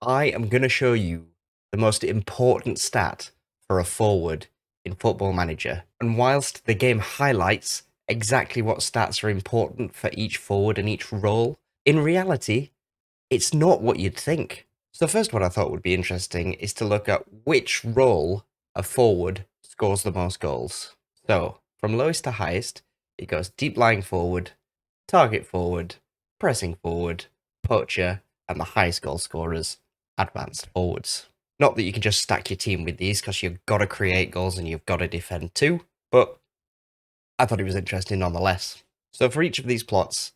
I am going to show you the most important stat for a forward in Football Manager. And whilst the game highlights exactly what stats are important for each forward and each role, in reality, it's not what you'd think. So first what I thought would be interesting is to look at which role a forward scores the most goals. So from lowest to highest, it goes deep lying forward, target forward, pressing forward, poacher, and the highest goal scorers, advanced forwards. Not that you can just stack your team with these, because you've got to create goals and you've got to defend too, but I thought it was interesting nonetheless. So for each of these plots,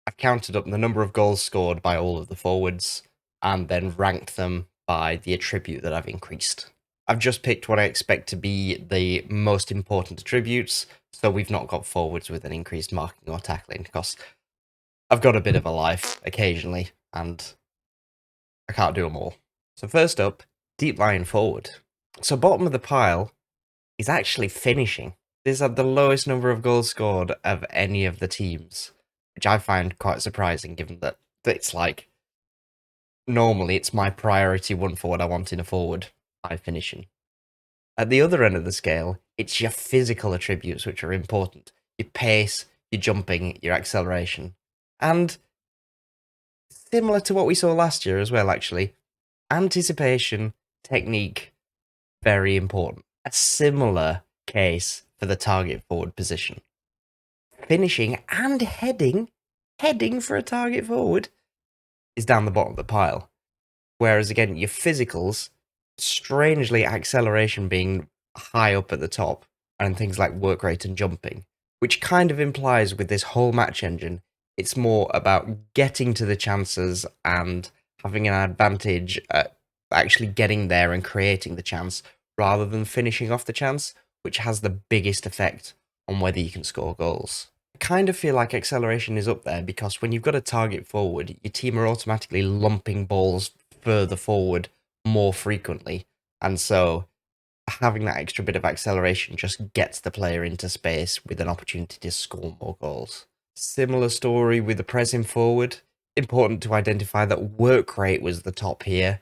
I've counted up the number of goals scored by all of the forwards, and then ranked them by the attribute that I've increased. I've just picked what I expect to be the most important attributes, so we've not got forwards with an increased marking or tackling, because I've got a bit of a life occasionally, and I can't do them all. So first up, deep lying forward. So bottom of the pile is actually finishing. These are the lowest number of goals scored of any of the teams, which I find quite surprising, given that it's like, normally it's my priority one for what I want in a forward, high finishing. At the other end of the scale, it's your physical attributes which are important. Your pace, your jumping, your acceleration. And similar to what we saw last year as well, actually, anticipation, technique, very important. A similar case for the target forward position. Finishing and heading for a target forward, is down the bottom of the pile. Whereas again, your physicals, strangely acceleration being high up at the top, and things like work rate and jumping, which kind of implies with this whole match engine, it's more about getting to the chances and having an advantage at actually getting there and creating the chance, rather than finishing off the chance, which has the biggest effect on whether you can score goals. I kind of feel like acceleration is up there because when you've got a target forward, your team are automatically lumping balls further forward more frequently, and so having that extra bit of acceleration just gets the player into space with an opportunity to score more goals. Similar story with the pressing forward. Important to identify that work rate was the top here,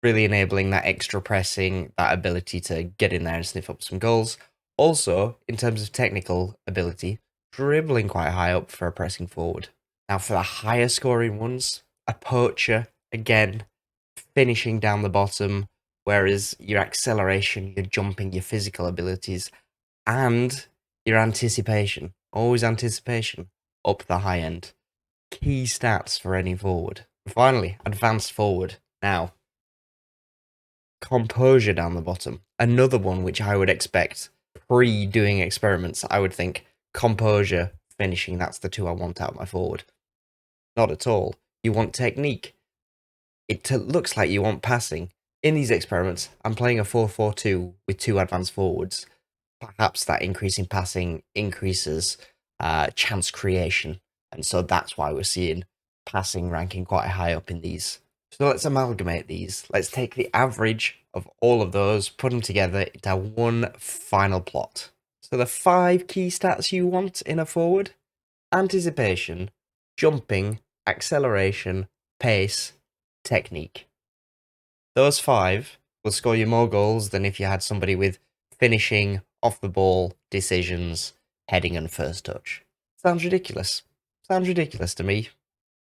really enabling that extra pressing, that ability to get in there and sniff up some goals. Also, in terms of technical ability, dribbling quite high up for a pressing forward. Now for the higher scoring ones, a poacher, again, finishing down the bottom, whereas your acceleration, your jumping, your physical abilities, and your anticipation, always anticipation, up the high end. Key stats for any forward. Finally, advanced forward. Now, composure down the bottom. Another one which I would expect pre-doing experiments. I would think composure, finishing, that's the two I want out of my forward. Not at all. You want technique. It looks like you want passing. In these experiments, I'm playing a 4-4-2 with two advanced forwards. Perhaps that increase in passing increases chance creation, and so that's why we're seeing passing ranking quite high up in these. So let's amalgamate these. Let's take the average of all of those, put them together into one final plot. So the 5 key stats you want in a forward: anticipation, jumping, acceleration, pace, technique. Those 5 will score you more goals than if you had somebody with finishing, off the ball, decisions, heading and first touch. Sounds ridiculous. Sounds ridiculous to me,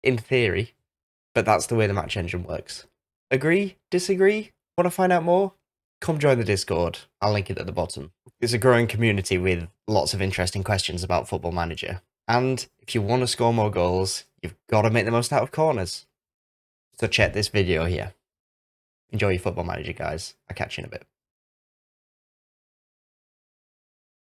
in theory, but that's the way the match engine works. Agree? Disagree? Want to find out more? Come join the Discord. I'll link it at the bottom. It's a growing community with lots of interesting questions about Football Manager. And if you want to score more goals, you've got to make the most out of corners. So check this video here. Enjoy your Football Manager, guys. I'll catch you in a bit.